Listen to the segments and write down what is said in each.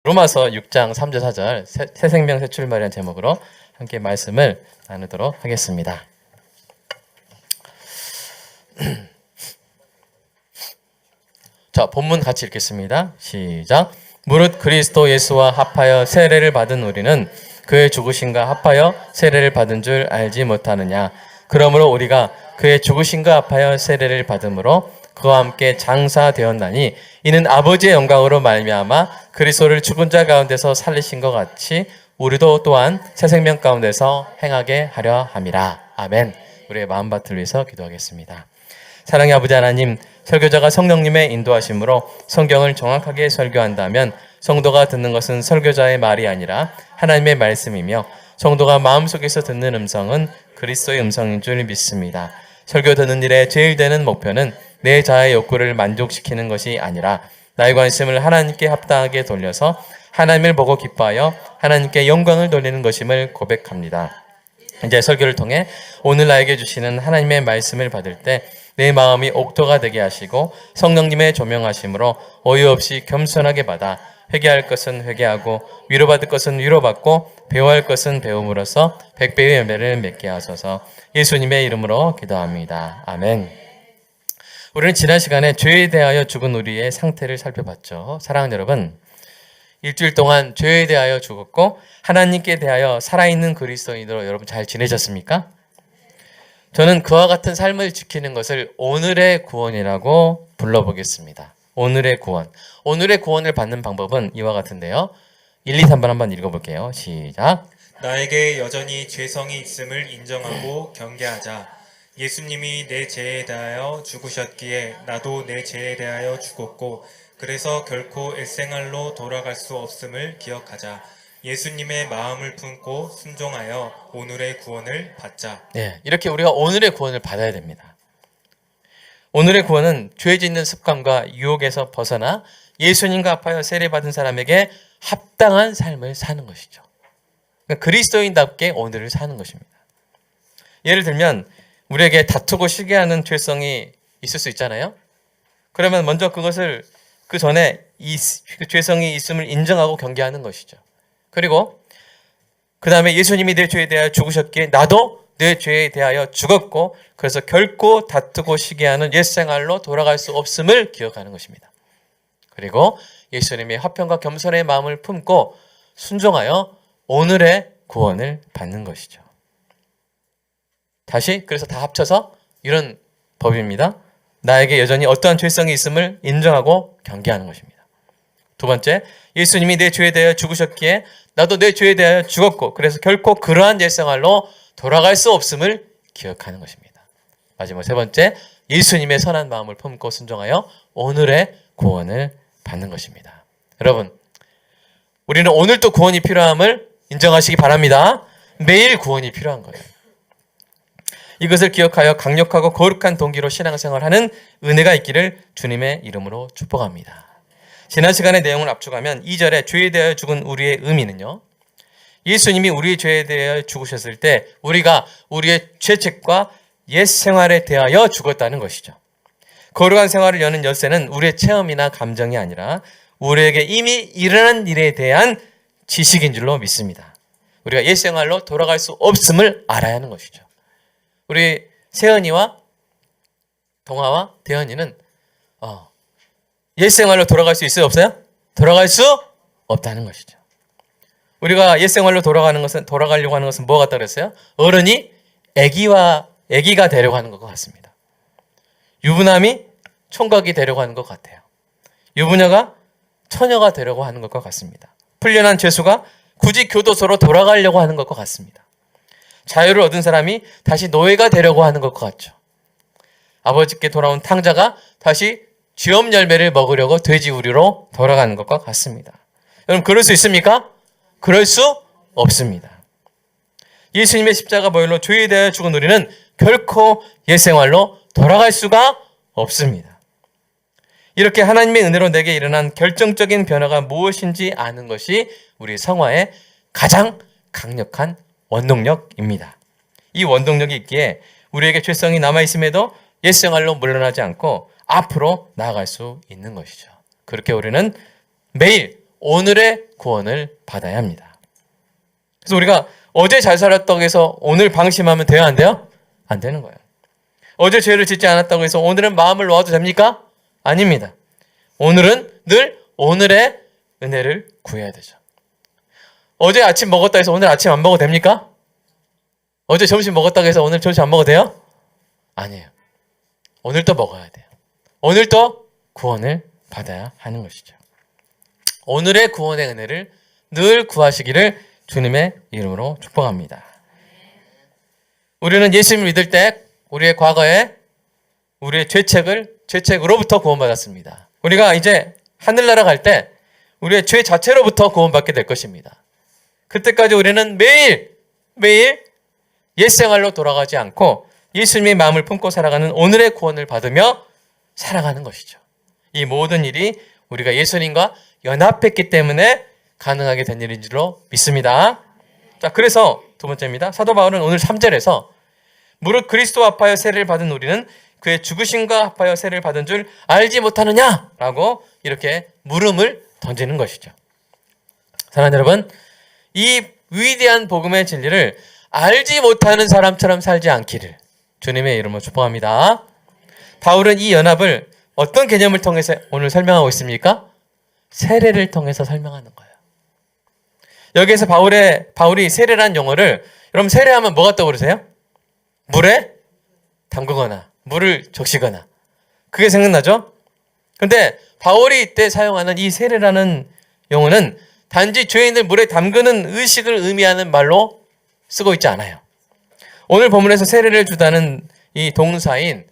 로마서 6장 3절 4절 새 생명 새 출발이라는 제목으로 함께 말씀을 나누도록 하겠습니다. 자, 본문 같이 읽겠습니다. 시작. 무릇 그리스도 예수와 합하여 세례를 받은 우리는 그의 죽으심과 합하여 세례를 받은 줄 알지 못하느냐. 그러므로 우리가 그의 죽으심과 합하여 세례를 받음으로 그와 함께 장사되었나니 이는 아버지의 영광으로 말미암아 그리스도를 죽은 자 가운데서 살리신 것 같이 우리도 또한 새 생명 가운데서 행하게 하려 함이라. 아멘. 우리의 마음밭을 위해서 기도하겠습니다. 사랑의 아버지 하나님, 설교자가 성령님의 인도하심으로 성경을 정확하게 설교한다면 성도가 듣는 것은 설교자의 말이 아니라 하나님의 말씀이며 성도가 마음속에서 듣는 음성은 그리스도의 음성인 줄 믿습니다. 설교 듣는 일에 제일 되는 목표는 내 자아의 욕구를 만족시키는 것이 아니라 나의 관심을 하나님께 합당하게 돌려서 하나님을 보고 기뻐하여 하나님께 영광을 돌리는 것임을 고백합니다. 이제 설교를 통해 오늘 나에게 주시는 하나님의 말씀을 받을 때 내 마음이 옥토가 되게 하시고 성령님의 조명하심으로 어이없이 겸손하게 받아 회개할 것은 회개하고 위로받을 것은 위로받고 배워할 것은 배움으로써 백배의 열매를 맺게 하소서. 예수님의 이름으로 기도합니다. 아멘. 우리는 지난 시간에 죄에 대하여 죽은 우리의 상태를 살펴봤죠. 사랑하는 여러분, 일주일 동안 죄에 대하여 죽었고 하나님께 대하여 살아있는 그리스도인으로 여러분 잘 지내셨습니까? 저는 그와 같은 삶을 지키는 것을 오늘의 구원이라고 불러보겠습니다. 오늘의 구원. 오늘의 구원을 받는 방법은 이와 같은데요. 1, 2, 3번 한번 읽어볼게요. 시작. 나에게 여전히 죄성이 있음을 인정하고 경계하자. 예수님이 내 죄에 대하여 죽으셨기에 나도 내 죄에 대하여 죽었고 그래서 결코 일생활로 돌아갈 수 없음을 기억하자. 예수님의 마음을 품고 순종하여 오늘의 구원을 받자. 네, 이렇게 우리가 오늘의 구원을 받아야 됩니다. 오늘의 구원은 죄 짓는 습관과 유혹에서 벗어나 예수님과 합하여 세례받은 사람에게 합당한 삶을 사는 것이죠. 그러니까 그리스도인답게 오늘을 사는 것입니다. 예를 들면 우리에게 다투고 시기하는 죄성이 있을 수 있잖아요. 그러면 먼저 그것을 그 전에 이 죄성이 있음을 인정하고 경계하는 것이죠. 그리고 그 다음에 예수님이 내 죄에 대하여 죽으셨기에 나도 내 죄에 대하여 죽었고 그래서 결코 다투고 시기하는 옛생활로 돌아갈 수 없음을 기억하는 것입니다. 그리고 예수님의 화평과 겸손의 마음을 품고 순종하여 오늘의 구원을 받는 것이죠. 다시 그래서 다 합쳐서 이런 법입니다. 나에게 여전히 어떠한 죄성이 있음을 인정하고 경계하는 것입니다. 두 번째, 예수님이 내 죄에 대하여 죽으셨기에 나도 내 죄에 대하여 죽었고 그래서 결코 그러한 옛생활로 돌아갈 수 없음을 기억하는 것입니다. 마지막 세 번째, 예수님의 선한 마음을 품고 순종하여 오늘의 구원을 받는 것입니다. 여러분, 우리는 오늘도 구원이 필요함을 인정하시기 바랍니다. 매일 구원이 필요한 거예요. 이것을 기억하여 강력하고 거룩한 동기로 신앙생활하는 은혜가 있기를 주님의 이름으로 축복합니다. 지난 시간의 내용을 압축하면 2절에 죄에 대하여 죽은 우리의 의미는요. 예수님이 우리의 죄에 대하여 죽으셨을 때 우리가 우리의 죄책과 옛 생활에 대하여 죽었다는 것이죠. 거룩한 생활을 여는 열쇠는 우리의 체험이나 감정이 아니라 우리에게 이미 일어난 일에 대한 지식인 줄로 믿습니다. 우리가 옛 생활로 돌아갈 수 없음을 알아야 하는 것이죠. 우리 세연이와 동아와 대현이는 옛생활로 돌아갈 수 있어요? 없어요? 돌아갈 수 없다는 것이죠. 우리가 옛생활로 돌아가려고 하는 것은 뭐 같다 그랬어요? 어른이 아기가 되려고 하는 것과 같습니다. 유부남이 총각이 되려고 하는 것 같아요. 유부녀가 처녀가 되려고 하는 것과 같습니다. 풀려난 죄수가 굳이 교도소로 돌아가려고 하는 것과 같습니다. 자유를 얻은 사람이 다시 노예가 되려고 하는 것과 같죠. 아버지께 돌아온 탕자가 다시 쥐엄 열매를 먹으려고 돼지우리로 돌아가는 것과 같습니다. 여러분, 그럴 수 있습니까? 그럴 수 없습니다. 예수님의 십자가 보혈로 죄에 대하여 죽은 우리는 결코 옛생활로 돌아갈 수가 없습니다. 이렇게 하나님의 은혜로 내게 일어난 결정적인 변화가 무엇인지 아는 것이 우리 성화의 가장 강력한 원동력입니다. 이 원동력이 있기에 우리에게 죄성이 남아있음에도 옛생활로 물러나지 않고 앞으로 나아갈 수 있는 것이죠. 그렇게 우리는 매일 오늘의 구원을 받아야 합니다. 그래서 우리가 어제 잘 살았다고 해서 오늘 방심하면 돼요, 안 돼요? 안 되는 거예요. 어제 죄를 짓지 않았다고 해서 오늘은 마음을 놓아도 됩니까? 아닙니다. 오늘은 늘 오늘의 은혜를 구해야 되죠. 어제 아침 먹었다 해서 오늘 아침 안 먹어도 됩니까? 어제 점심 먹었다고 해서 오늘 점심 안 먹어도 돼요? 아니에요. 오늘 또 먹어야 돼요. 오늘 또 구원을 받아야 하는 것이죠. 오늘의 구원의 은혜를 늘 구하시기를 주님의 이름으로 축복합니다. 우리는 예수님을 믿을 때 우리의 과거에 우리의 죄책으로부터 구원받았습니다. 우리가 이제 하늘나라 갈 때 우리의 죄 자체로부터 구원받게 될 것입니다. 그때까지 우리는 매일 옛생활로 돌아가지 않고 예수님의 마음을 품고 살아가는 오늘의 구원을 받으며 살아가는 것이죠. 이 모든 일이 우리가 예수님과 연합했기 때문에 가능하게 된 일인 줄로 믿습니다. 자, 그래서 두 번째입니다. 사도 바울은 오늘 3절에서 무릇 그리스도와 합하여 세례를 받은 우리는 그의 죽으심과 합하여 세례를 받은 줄 알지 못하느냐? 라고 이렇게 물음을 던지는 것이죠. 사랑하는 여러분, 이 위대한 복음의 진리를 알지 못하는 사람처럼 살지 않기를 주님의 이름으로 축복합니다. 바울은 이 연합을 어떤 개념을 통해서 오늘 설명하고 있습니까? 세례를 통해서 설명하는 거예요. 여기에서 바울이 세례란 용어를, 여러분 세례하면 뭐가 떠오르세요? 물에 담그거나 물을 적시거나, 그게 생각나죠? 근데 바울이 이때 사용하는 이 세례라는 용어는 단지 죄인을 물에 담그는 의식을 의미하는 말로 쓰고 있지 않아요. 오늘 본문에서 세례를 주다는 이 동사는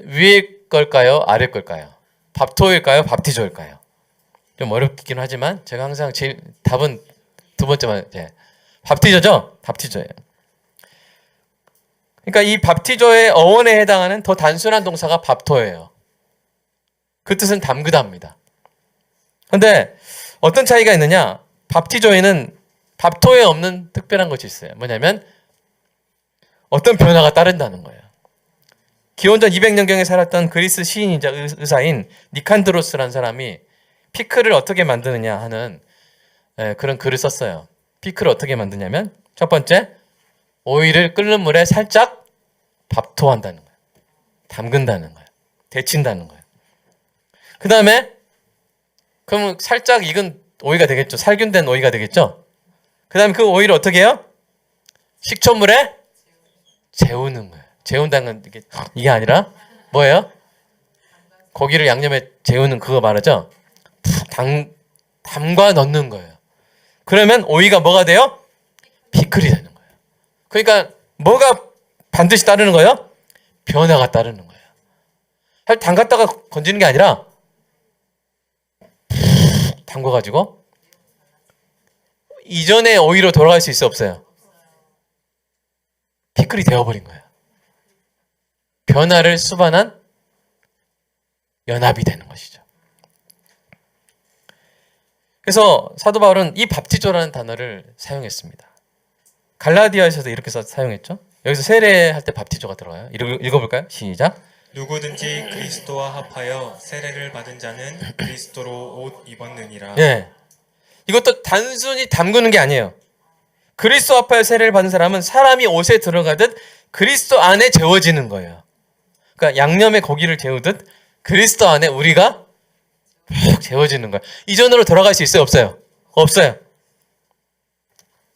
위에 걸까요? 아래 걸까요? 밥토일까요? 밥티조일까요? 좀 어렵긴 하지만 제가 항상 제일 답은 두 번째만, 밥티조죠? 밥티조예요. 그러니까 이 밥티조의 어원에 해당하는 더 단순한 동사가 밥토예요. 그 뜻은 담그다입니다. 그런데 어떤 차이가 있느냐? 밥티조에는 밥토에 없는 특별한 것이 있어요. 뭐냐면 어떤 변화가 따른다는 거예요. 기원전 200년경에 살았던 그리스 시인이자 의사인 니칸드로스라는 사람이 피클을 어떻게 만드느냐 하는 그런 글을 썼어요. 피클을 어떻게 만드냐면 첫 번째, 오이를 끓는 물에 살짝 밥토한다는 거예요. 담근다는 거예요. 데친다는 거예요. 그 다음에 그럼 살짝 익은 오이가 되겠죠. 살균된 오이가 되겠죠. 그 다음에 그 오이를 어떻게 해요? 식초물에 재우는 거예요. 재운다는 건 이게 아니라 뭐예요? 고기를 양념에 재우는 그거 말하죠. 푹 담가 넣는 거예요. 그러면 오이가 뭐가 돼요? 피클이 되는 거예요. 그러니까 뭐가 반드시 따르는 거예요? 변화가 따르는 거예요. 사실 담갔다가 건지는 게 아니라 푹 담궈가지고 이전의 오이로 돌아갈 수 있어, 없어요? 피클이 되어버린 거예요. 변화를 수반한 연합이 되는 것이죠. 그래서 사도 바울은 이 밥티조라는 단어를 사용했습니다. 갈라디아에서도 이렇게 사용했죠. 여기서 세례할 때 밥티조가 들어가요. 읽어볼까요? 시작. 누구든지 그리스도와 합하여 세례를 받은 자는 그리스도로 옷 입었느니라. 예. 이것도 단순히 담그는 게 아니에요. 그리스도 합하여 세례를 받은 사람은 사람이 옷에 들어가듯 그리스도 안에 재워지는 거예요. 그러니까 양념에 고기를 재우듯 그리스도 안에 우리가 푹 재워지는 거예요. 이전으로 돌아갈 수 있어요? 없어요? 없어요.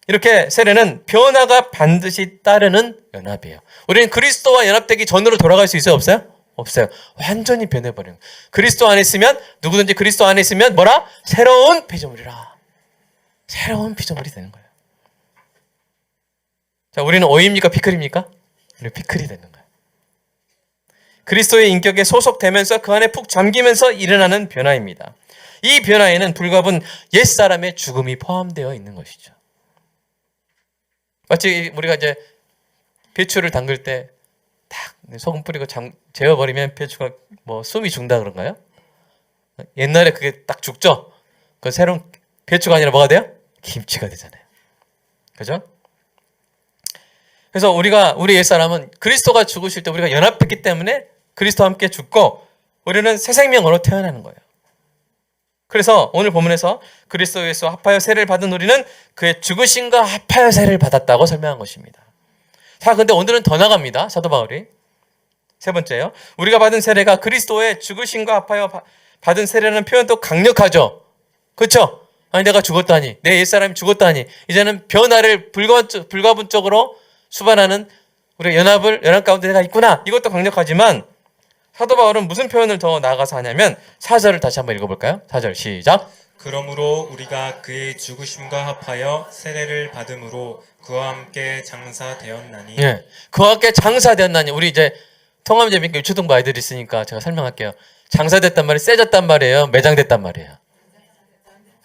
이렇게 세례는 변화가 반드시 따르는 연합이에요. 우리는 그리스도와 연합되기 전으로 돌아갈 수 있어요? 없어요? 없어요. 완전히 변해버려요. 그리스도 안에 있으면, 누구든지 그리스도 안에 있으면 뭐라? 새로운 피조물이라. 새로운 피조물이 되는 거예요. 자, 우리는 오이입니까? 피클입니까? 우리는 피클이 되는 거예요. 그리스도의 인격에 소속되면서 그 안에 푹 잠기면서 일어나는 변화입니다. 이 변화에는 불가분 옛사람의 죽음이 포함되어 있는 것이죠. 마치 우리가 이제 배추를 담글 때 딱 소금 뿌리고 재워버리면 배추가 뭐 숨이 죽는다 그런가요? 옛날에 그게 딱 죽죠? 그 새로운 배추가 아니라 뭐가 돼요? 김치가 되잖아요. 그죠? 그래서 우리 옛사람은 그리스도가 죽으실 때 우리가 연합했기 때문에 그리스도와 함께 죽고 우리는 새 생명으로 태어나는 거예요. 그래서 오늘 본문에서 그리스도 예수와 합하여 세례를 받은 우리는 그의 죽으심과 합하여 세례를 받았다고 설명한 것입니다. 자, 근데 오늘은 더 나갑니다. 사도 바울이. 세 번째요. 우리가 받은 세례가 그리스도의 죽으심과 합하여 받은 세례라는 표현도 강력하죠. 그렇죠? 아니 내가 죽었다니, 내 옛사람이 죽었다니, 이제는 변화를 불가분적으로 수반하는 우리가 연합 가운데 내가 있구나. 이것도 강력하지만 사도 바울은 무슨 표현을 더 나아가서 하냐면 4절을 다시 한번 읽어볼까요? 4절 시작. 그러므로 우리가 그의 죽으심과 합하여 세례를 받음으로 그와 함께 장사되었나니. 예, 그와 함께 장사되었나니. 우리 이제 통합예비니까 유초등부 아이들이 있으니까 제가 설명할게요. 장사됐단 말이 세졌단 말이에요, 매장됐단 말이에요.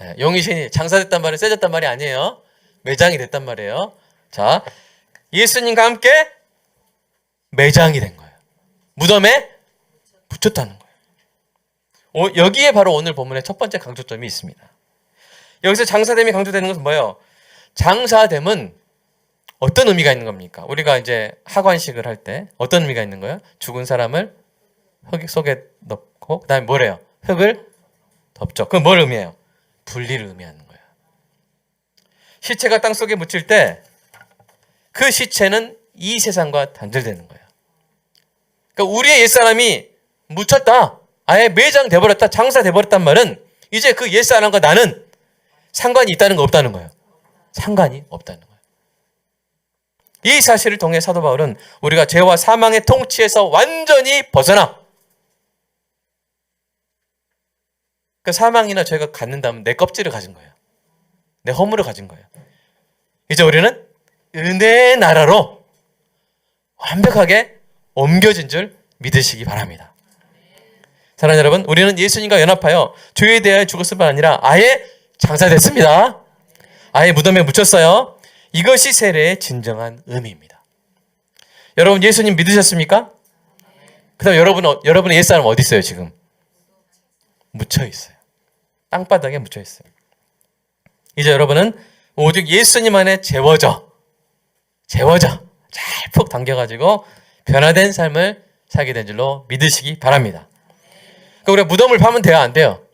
예, 용의신이 장사됐단 말은 세졌단 말이 아니에요. 매장이 됐단 말이에요. 자, 예수님과 함께 매장이 된 거예요. 무덤에 붙였다는 거예요. 여기에 바로 오늘 본문의 첫 번째 강조점이 있습니다. 여기서 장사됨이 강조되는 것은 뭐예요? 장사됨은 어떤 의미가 있는 겁니까? 우리가 이제 하관식을 할 때 어떤 의미가 있는 거예요? 죽은 사람을 흙 속에 넣고 그 다음에 뭐래요? 흙을 덮죠. 그럼 뭘 의미해요? 분리를 의미하는 거예요. 시체가 땅 속에 묻힐 때 그 시체는 이 세상과 단절되는 거예요. 그러니까 우리의 옛사람이 묻혔다, 아예 매장돼 버렸다, 장사돼 버렸단 말은 이제 그 옛사람과 나는 상관이 있다는 거 없다는 거예요. 상관이 없다는 거예요. 이 사실을 통해 사도 바울은 우리가 죄와 사망의 통치에서 완전히 벗어나, 그 사망이나 죄가 갖는다면 내 껍질을 가진 거예요. 내 허물을 가진 거예요. 이제 우리는 은혜의 나라로 완벽하게 옮겨진 줄 믿으시기 바랍니다. 사랑하는 여러분, 우리는 예수님과 연합하여 죄에 대하여 죽었을 뿐 아니라 아예 장사됐습니다. 아예 무덤에 묻혔어요. 이것이 세례의 진정한 의미입니다. 여러분 예수님 믿으셨습니까? 그 다음 여러분의 옛사람 어디 있어요 지금? 묻혀 있어요. 땅바닥에 묻혀 있어요. 이제 여러분은 오직 예수님 안에 재워져 잘 푹 당겨가지고 변화된 삶을 살게 된 줄로 믿으시기 바랍니다. 그러니까 우리가 무덤을 파면 돼요, 안 돼요?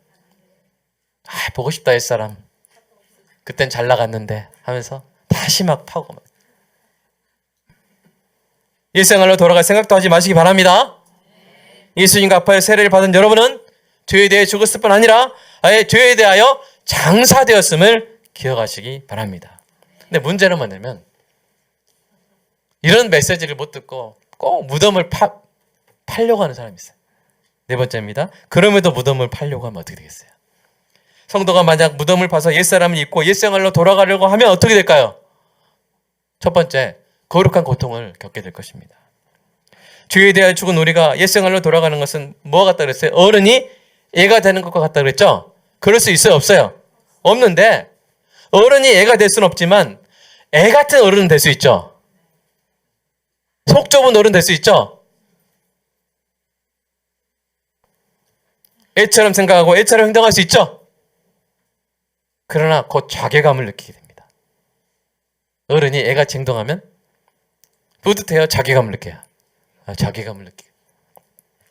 보고 싶다 옛사람, 그땐 잘 나갔는데 하면서 다시 막 파고 막. 일생활로 돌아갈 생각도 하지 마시기 바랍니다. 예수님과 합하여 세례를 받은 여러분은 죄에 대해 죽었을 뿐 아니라 아예 죄에 대하여 장사되었음을 기억하시기 바랍니다. 근데 문제는 뭐냐면 이런 메시지를 못 듣고 꼭 무덤을 팔려고 하는 사람이 있어요. 네 번째입니다. 그럼에도 무덤을 팔려고 하면 어떻게 되겠어요? 성도가 만약 무덤을 파서 옛사람을 입고 옛생활로 돌아가려고 하면 어떻게 될까요? 첫 번째, 거룩한 고통을 겪게 될 것입니다. 죄에 대하여 죽은 우리가 옛생활로 돌아가는 것은 뭐가 같다 그랬어요? 어른이 애가 되는 것과 같다 그랬죠? 그럴 수 있어요? 없어요? 없는데 어른이 애가 될 수는 없지만 애 같은 어른은 될 수 있죠. 속 좁은 어른 될 수 있죠. 애처럼 생각하고 애처럼 행동할 수 있죠. 그러나 곧 자괴감을 느끼게 됩니다. 어른이 애같이 행동하면 뿌듯해요, 자괴감을 느껴요. 자괴감을 느끼고.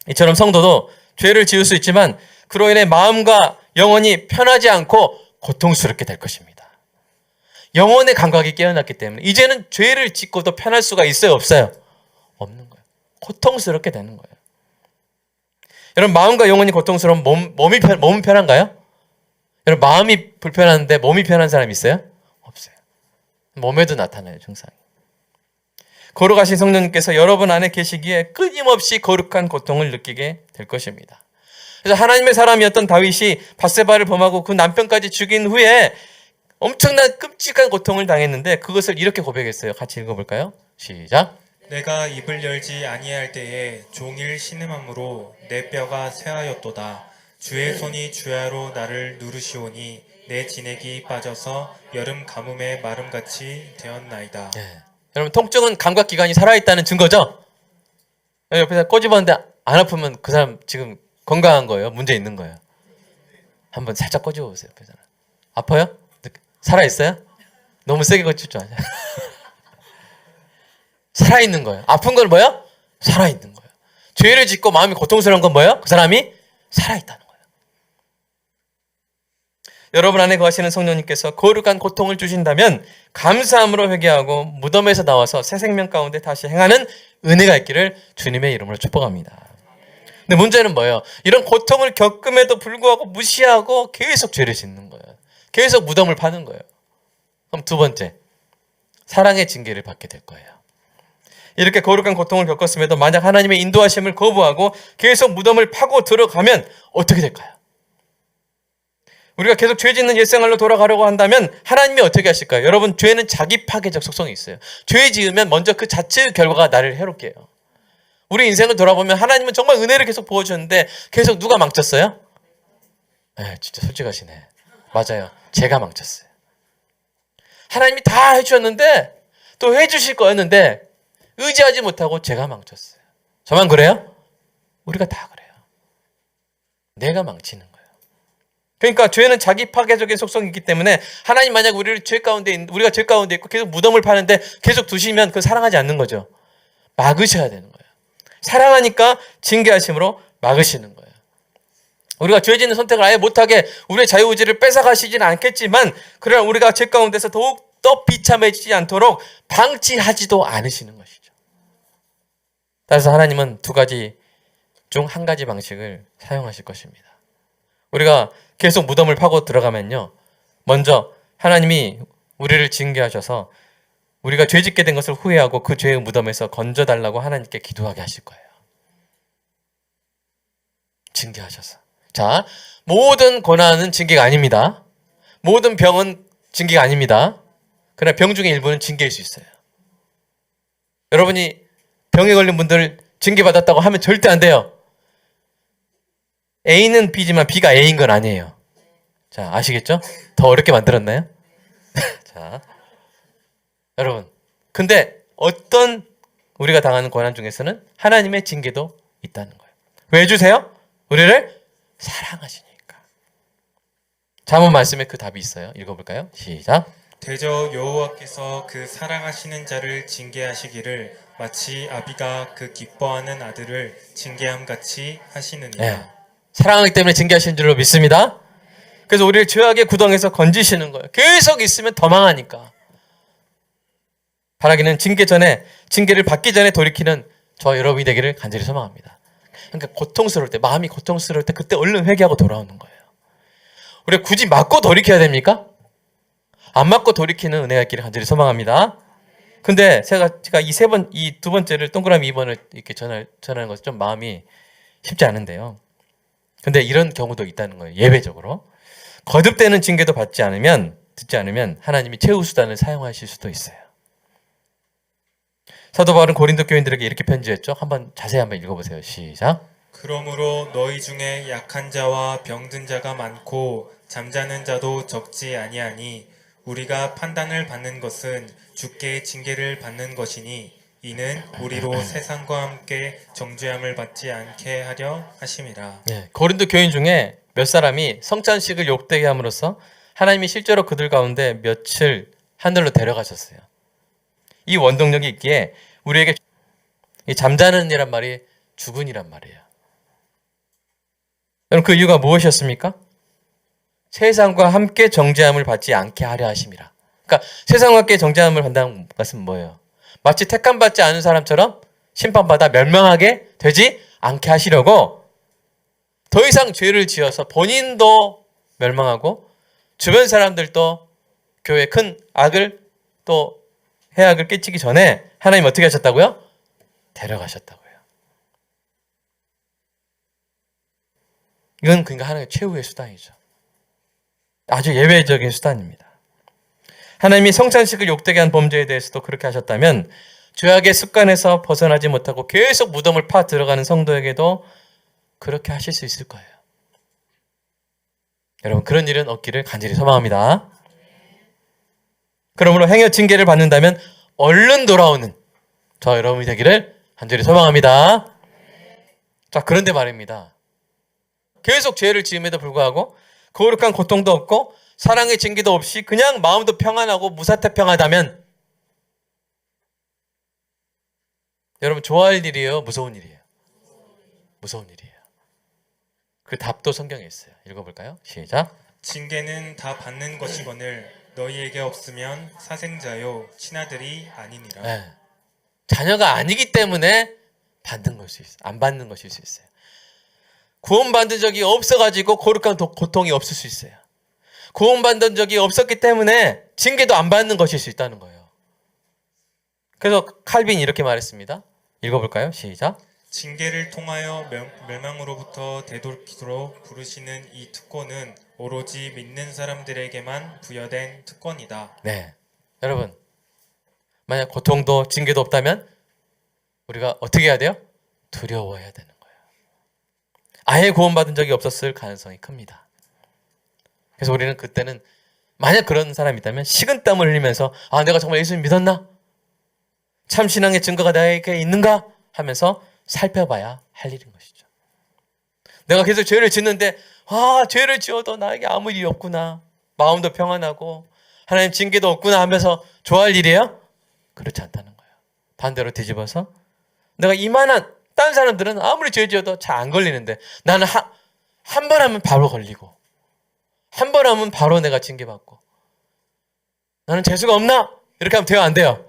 이처럼 성도도 죄를 지을 수 있지만 그로 인해 마음과 영혼이 편하지 않고 고통스럽게 될 것입니다. 영혼의 감각이 깨어났기 때문에 이제는 죄를 짓고도 편할 수가 있어요, 없어요? 없는 거예요. 고통스럽게 되는 거예요. 여러분 마음과 영혼이 고통스러운 몸은 편한가요? 여러분 마음이 불편한데 몸이 편한 사람 있어요? 없어요. 몸에도 나타나요, 증상이. 거룩하신 성령님께서 여러분 안에 계시기에 끊임없이 거룩한 고통을 느끼게 될 것입니다. 그래서 하나님의 사람이었던 다윗이 밧세바를 범하고 그 남편까지 죽인 후에 엄청난 끔찍한 고통을 당했는데 그것을 이렇게 고백했어요. 같이 읽어볼까요? 시작. 내가 입을 열지 아니할 때에 종일 신음함으로 내 뼈가 쇠하였도다. 주의 손이 주야로 나를 누르시오니 내 진액이 빠져서 여름 가뭄의 마름같이 되었나이다. 네. 여러분 통증은 감각기관이 살아있다는 증거죠? 옆에서 꼬집었는데 안 아프면 그 사람 지금 건강한 거예요? 문제 있는 거예요? 한번 살짝 꼬집어보세요. 옆에서. 아파요? 살아있어요? 너무 세게 꼬집지 마세요. 살아있는 거예요. 아픈 건 뭐야? 살아있는 거예요. 죄를 짓고 마음이 고통스러운 건 뭐예요? 그 사람이 살아있다는 거예요. 여러분 안에 거하시는 성령님께서 거룩한 고통을 주신다면 감사함으로 회개하고 무덤에서 나와서 새 생명 가운데 다시 행하는 은혜가 있기를 주님의 이름으로 축복합니다. 근데 문제는 뭐예요? 이런 고통을 겪음에도 불구하고 무시하고 계속 죄를 짓는 거예요. 계속 무덤을 파는 거예요. 그럼 두 번째, 사랑의 징계를 받게 될 거예요. 이렇게 거룩한 고통을 겪었음에도 만약 하나님의 인도하심을 거부하고 계속 무덤을 파고 들어가면 어떻게 될까요? 우리가 계속 죄 짓는 옛생활로 돌아가려고 한다면 하나님이 어떻게 하실까요? 여러분, 죄는 자기 파괴적 속성이 있어요. 죄 지으면 먼저 그 자체의 결과가 나를 해롭게 해요. 우리 인생을 돌아보면 하나님은 정말 은혜를 계속 부어주셨는데 계속 누가 망쳤어요? 네, 진짜 솔직하시네. 맞아요. 제가 망쳤어요. 하나님이 다 해주셨는데 또 해주실 거였는데 의지하지 못하고 제가 망쳤어요. 저만 그래요? 우리가 다 그래요. 내가 망치는 거예요. 그러니까 죄는 자기 파괴적인 속성이 있기 때문에 하나님 만약 우리가 죄 가운데 있고 계속 무덤을 파는데 계속 두시면 그건 사랑하지 않는 거죠. 막으셔야 되는 거예요. 사랑하니까 징계하심으로 막으시는 거예요. 우리가 죄 짓는 선택을 아예 못하게 우리의 자유의지를 뺏어가시지는 않겠지만 그러나 우리가 죄 가운데서 더욱더 비참해지지 않도록 방치하지도 않으시는 것이죠. 따라서 하나님은 두 가지 중 한 가지 방식을 사용하실 것입니다. 우리가 계속 무덤을 파고 들어가면요, 먼저 하나님이 우리를 징계하셔서 우리가 죄 짓게 된 것을 후회하고 그 죄의 무덤에서 건져달라고 하나님께 기도하게 하실 거예요. 징계하셔서. 자, 모든 고난은 징계가 아닙니다. 모든 병은 징계가 아닙니다. 그러나 병 중에 일부는 징계일 수 있어요. 여러분이 병에 걸린 분들 징계받았다고 하면 절대 안 돼요. A는 B지만 B가 A인 건 아니에요. 자, 아시겠죠? 더 어렵게 만들었나요? 자, 여러분, 근데 어떤 우리가 당하는 고난 중에서는 하나님의 징계도 있다는 거예요. 왜 주세요? 우리를 사랑하시니까. 잠언 말씀에 그 답이 있어요. 읽어볼까요? 시작. 대저 여호와께서 그 사랑하시는 자를 징계하시기를 마치 아비가 그 기뻐하는 아들을 징계함 같이 하시느니라. 네. 사랑하기 때문에 징계하시는 줄로 믿습니다. 그래서 우리를 죄악의 구덩이에서 건지시는 거예요. 계속 있으면 더 망하니까. 바라기는 징계를 받기 전에 돌이키는 저 여러분이 되기를 간절히 소망합니다. 그러니까 고통스러울 때, 마음이 고통스러울 때 그때 얼른 회개하고 돌아오는 거예요. 우리가 굳이 맞고 돌이켜야 됩니까? 안 맞고 돌이키는 은혜가 있기를 간절히 소망합니다. 근데 제가 이 두 번째를 동그라미 2번을 이렇게 전하는 것은 좀 마음이 쉽지 않은데요. 근데 이런 경우도 있다는 거예요. 예외적으로. 거듭되는 징계도 듣지 않으면 하나님이 최후 수단을 사용하실 수도 있어요. 사도 바울은 고린도 교인들에게 이렇게 편지했죠. 자세히 한번 읽어보세요. 시작. 그러므로 너희 중에 약한 자와 병든 자가 많고 잠자는 자도 적지 아니하니 우리가 판단을 받는 것은 주께 징계를 받는 것이니 이는 우리로 세상과 함께 정죄함을 받지 않게 하려 하심이라. 네, 고린도 교인 중에 몇 사람이 성찬식을 욕되게 함으로써 하나님이 실제로 그들 가운데 며칠 하늘로 데려가셨어요. 이 원동력이 있기에 우리에게 이 잠자는 이란 말이 죽은이란 말이에요. 여러분, 그 이유가 무엇이었습니까? 세상과 함께 정죄함을 받지 않게 하려 하심이라. 그러니까 세상과 함께 정죄함을 받는다는 것은 뭐예요? 마치 택함받지 않은 사람처럼 심판받아 멸망하게 되지 않게 하시려고 더 이상 죄를 지어서 본인도 멸망하고 주변 사람들도 교회에 큰 악을 또 해악을 끼치기 전에 하나님 어떻게 하셨다고요? 데려가셨다고요. 이건 그러니까 하나님의 최후의 수단이죠. 아주 예외적인 수단입니다. 하나님이 성찬식을 욕되게 한 범죄에 대해서도 그렇게 하셨다면 죄악의 습관에서 벗어나지 못하고 계속 무덤을 파 들어가는 성도에게도 그렇게 하실 수 있을 거예요. 여러분, 그런 일은 없기를 간절히 소망합니다. 그러므로 행여 징계를 받는다면 얼른 돌아오는 저 여러분이 되기를 간절히 소망합니다. 자, 그런데 말입니다. 계속 죄를 지음에도 불구하고 거룩한 고통도 없고 사랑의 징계도 없이 그냥 마음도 평안하고 무사태평하다면 여러분, 좋아할 일이에요? 무서운 일이에요? 무서운 일이에요. 그 답도 성경에 있어요. 읽어볼까요? 시작. 징계는 다 받는 것이거늘 너희에게 없으면 사생자요 친아들이 아니니라. 예. 자녀가 아니기 때문에 받는 것이 있어요. 안 받는 것일 수 있어요. 구원받은 적이 없어가지고 거룩한 고통이 없을 수 있어요. 구원받은 적이 없었기 때문에 징계도 안 받는 것일 수 있다는 거예요. 그래서 칼빈이 이렇게 말했습니다. 읽어볼까요? 시작. 징계를 통하여 멸망으로부터 되돌리도록 부르시는 이 특권은 오로지 믿는 사람들에게만 부여된 특권이다. 네, 여러분, 만약 고통도 징계도 없다면 우리가 어떻게 해야 돼요? 두려워해야 되는 거예요. 아예 구원받은 적이 없었을 가능성이 큽니다. 그래서 우리는 그때는 만약 그런 사람이 있다면 식은땀을 흘리면서 아, 내가 정말 예수님 믿었나? 참 신앙의 증거가 나에게 있는가? 하면서 살펴봐야 할 일인 것이죠. 내가 계속 죄를 짓는데 죄를 지어도 나에게 아무 일이 없구나. 마음도 평안하고 하나님 징계도 없구나 하면서 좋아할 일이에요? 그렇지 않다는 거예요. 반대로 뒤집어서 내가 이만한 다른 사람들은 아무리 죄 지어도 잘 안 걸리는데 나는 한 번 하면 바로 걸리고 한 번 하면 바로 내가 징계받고 나는 재수가 없나? 이렇게 하면 돼요? 안 돼요?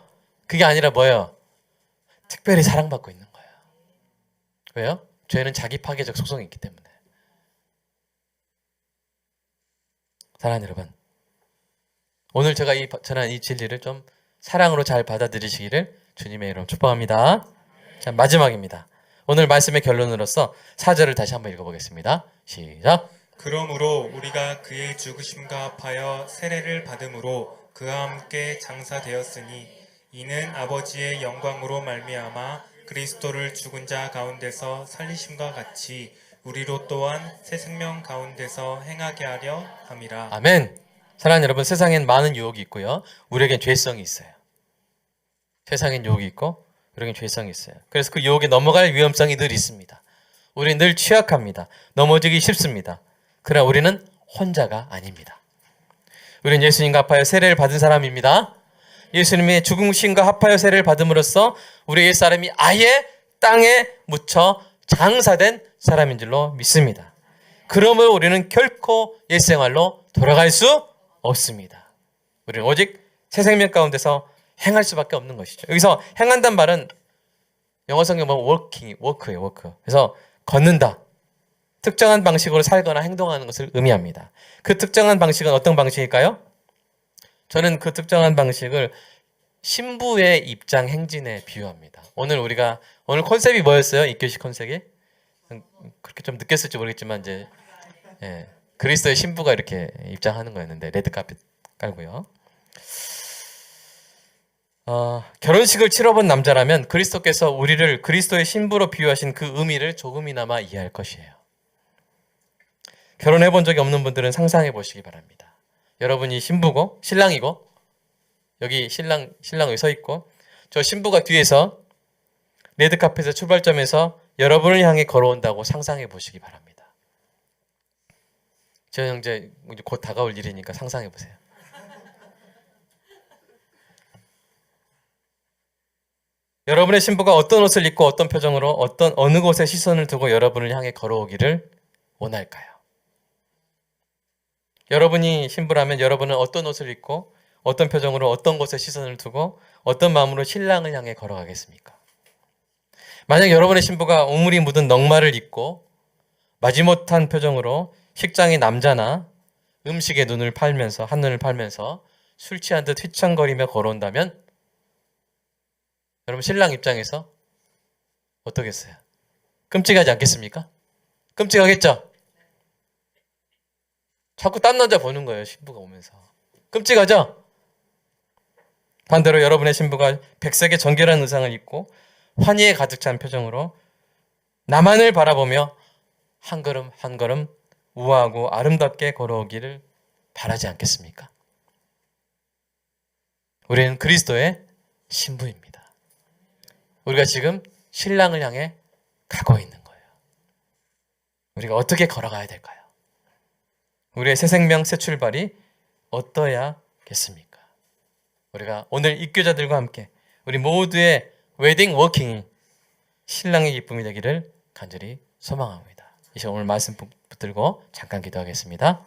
그게 아니라 뭐예요? 특별히 사랑받고 있는 거예요. 왜요? 죄는 자기 파괴적 속성이 있기 때문에. 사랑하는 여러분, 오늘 제가 전한 이 진리를 좀 사랑으로 잘 받아들이시기를 주님의 이름으로 축복합니다. 자, 마지막입니다. 오늘 말씀의 결론으로서 4절을 다시 한번 읽어보겠습니다. 시작. 그러므로 우리가 그의 죽으심과 합하여 세례를 받음으로 그와 함께 장사되었으니 이는 아버지의 영광으로 말미암아 그리스도를 죽은 자 가운데서 살리심과 같이 우리로 또한 새 생명 가운데서 행하게 하려 함이라. 아멘. 사랑하는 여러분, 세상엔 많은 유혹이 있고요. 우리에겐 죄성이 있어요. 세상엔 유혹이 있고 우리에겐 죄성이 있어요. 그래서 그 유혹에 넘어갈 위험성이 늘 있습니다. 우리는 늘 취약합니다. 넘어지기 쉽습니다. 그러나 우리는 혼자가 아닙니다. 우리는 예수님과 합하여 세례를 받은 사람입니다. 예수님의 죽으심과 합하여 세례를 받음으로써 우리 옛사람이 아예 땅에 묻혀 장사된 사람인 줄로 믿습니다. 그러므로 우리는 결코 옛생활로 돌아갈 수 없습니다. 우리는 오직 새 생명 가운데서 행할 수밖에 없는 것이죠. 여기서 행한다는 말은 영어 성경 보면 워크예요, 워크. 그래서 걷는다. 특정한 방식으로 살거나 행동하는 것을 의미합니다. 그 특정한 방식은 어떤 방식일까요? 저는 그 특정한 방식을 신부의 입장 행진에 비유합니다. 오늘 컨셉이 뭐였어요? 입교식 컨셉이? 그렇게 좀 느꼈을지 모르겠지만 이제 그리스도의 신부가 이렇게 입장하는 거였는데 레드카펫 깔고요. 결혼식을 치러본 남자라면 그리스도께서 우리를 그리스도의 신부로 비유하신 그 의미를 조금이나마 이해할 것이에요. 결혼해 본 적이 없는 분들은 상상해 보시기 바랍니다. 여러분이 신부고 신랑이고 여기 신랑이 서 있고 저 신부가 뒤에서 레드카펫의 출발점에서 여러분을 향해 걸어온다고 상상해 보시기 바랍니다. 저 형제 곧 다가올 일이니까 상상해 보세요. 여러분의 신부가 어떤 옷을 입고 어떤 표정으로 어느 곳에 시선을 두고 여러분을 향해 걸어오기를 원할까요? 여러분이 신부라면 여러분은 어떤 옷을 입고 어떤 표정으로 어떤 곳에 시선을 두고 어떤 마음으로 신랑을 향해 걸어가겠습니까? 만약 여러분의 신부가 오물이 묻은 넉마를 입고 마지못한 표정으로 식장의 남자나 음식에 한눈을 팔면서 술 취한 듯 휘청거리며 걸어온다면 여러분 신랑 입장에서 어떠겠어요? 끔찍하지 않겠습니까? 끔찍하겠죠? 자꾸 딴 남자 보는 거예요, 신부가 오면서. 끔찍하죠? 반대로 여러분의 신부가 백색의 정결한 의상을 입고 환희에 가득 찬 표정으로 나만을 바라보며 한 걸음 한 걸음 우아하고 아름답게 걸어오기를 바라지 않겠습니까? 우리는 그리스도의 신부입니다. 우리가 지금 신랑을 향해 가고 있는 거예요. 우리가 어떻게 걸어가야 될까요? 우리의 새 생명, 새 출발이 어떠야겠습니까? 우리가 오늘 입교자들과 함께 우리 모두의 웨딩 워킹이 신랑의 기쁨이 되기를 간절히 소망합니다. 이제 오늘 말씀 붙들고 잠깐 기도하겠습니다.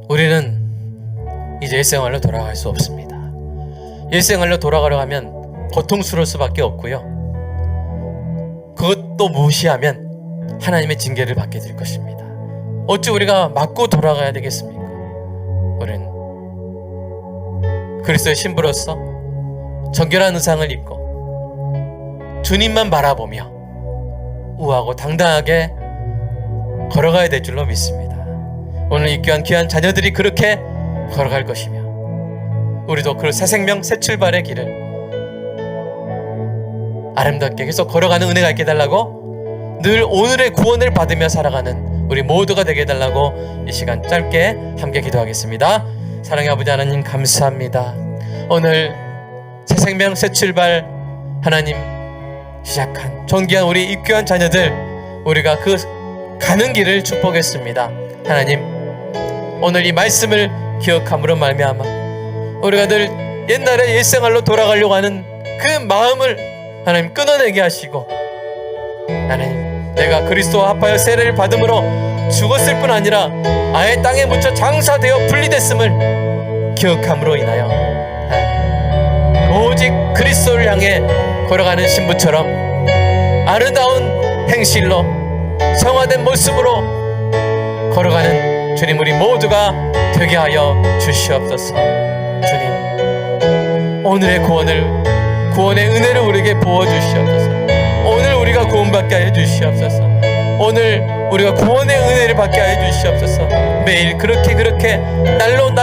우리는 이제 옛생활로 돌아갈 수 없습니다. 옛생활로 돌아가려 하면 고통스러울 수밖에 없고요. 그것도 무시하면 하나님의 징계를 받게 될 것입니다. 어찌 우리가 맞고 돌아가야 되겠습니까? 우리는 그리스도의 신부로서 정결한 의상을 입고 주님만 바라보며 우아하고 당당하게 걸어가야 될 줄로 믿습니다. 오늘 이 귀한 자녀들이 그렇게 걸어갈 것이며 우리도 그 새 생명 새 출발의 길을 아름답게 계속 걸어가는 은혜가 있게 해달라고, 늘 오늘의 구원을 받으며 살아가는 우리 모두가 되게 해달라고 이 시간 짧게 함께 기도하겠습니다. 사랑의 아버지 하나님, 감사합니다. 오늘 새 생명 새 출발 하나님 시작한 존귀한 우리 입교한 자녀들, 우리가 그 가는 길을 축복했습니다. 하나님, 오늘 이 말씀을 기억함으로 말미암아 우리가 늘 옛날의 옛생활로 돌아가려고 하는 그 마음을 하나님 끊어내게 하시고, 하나님, 내가 그리스도와 합하여 세례를 받음으로 죽었을 뿐 아니라 아예 땅에 묻혀 장사되어 분리됐음을 기억함으로 인하여 오직 그리스도를 향해 걸어가는 신부처럼 아름다운 행실로 성화된 모습으로 걸어가는 주님, 우리 모두가 되게 하여 주시옵소서. 주님, 오늘의 구원의 은혜를 우리에게 부어주시옵소서. 오늘 우리가 구원받게 하여 주시옵소서. 오늘 우리가 구원의 은혜를 받게 하여 주시옵소서. 매일 그렇게 날로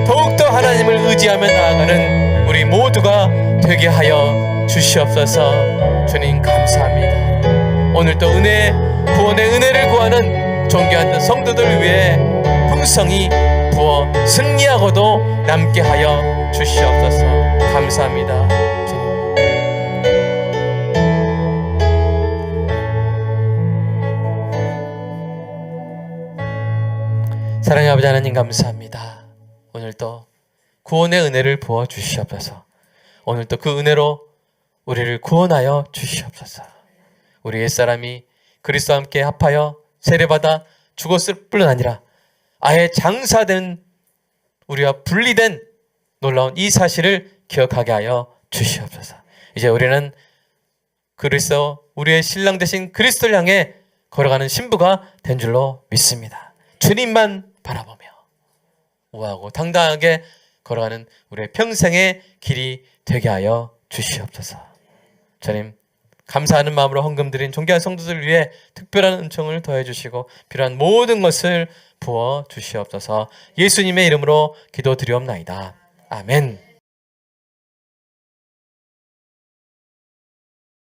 더욱더 하나님을 의지하며 나아가는 우리 모두가 되게 하여 주시옵소서. 주님, 감사합니다. 오늘도 구원의 은혜를 구하는 존귀한 성도들 위해 풍성히 부어 승리하고도 남게 하여 주시옵소서. 감사합니다. 사랑의 아버지 하나님, 감사합니다. 오늘도 구원의 은혜를 부어 주시옵소서. 오늘도 그 은혜로 우리를 구원하여 주시옵소서. 우리 옛사람이 그리스도와 함께 합하여 세례받아 죽었을 뿐 아니라 아예 장사된, 우리와 분리된 놀라운 이 사실을 기억하게 하여 주시옵소서. 이제 우리는 우리의 신랑 되신 그리스도를 향해 걸어가는 신부가 된 줄로 믿습니다. 주님만 바라보며 우아하고 당당하게 걸어가는 우리의 평생의 길이 되게 하여 주시옵소서. 주님, 감사하는 마음으로 헌금 드린 존귀한 성도들을 위해 특별한 은총을 더해 주시고 필요한 모든 것을 부어 주시옵소서. 예수님의 이름으로 기도드리옵나이다. 아멘.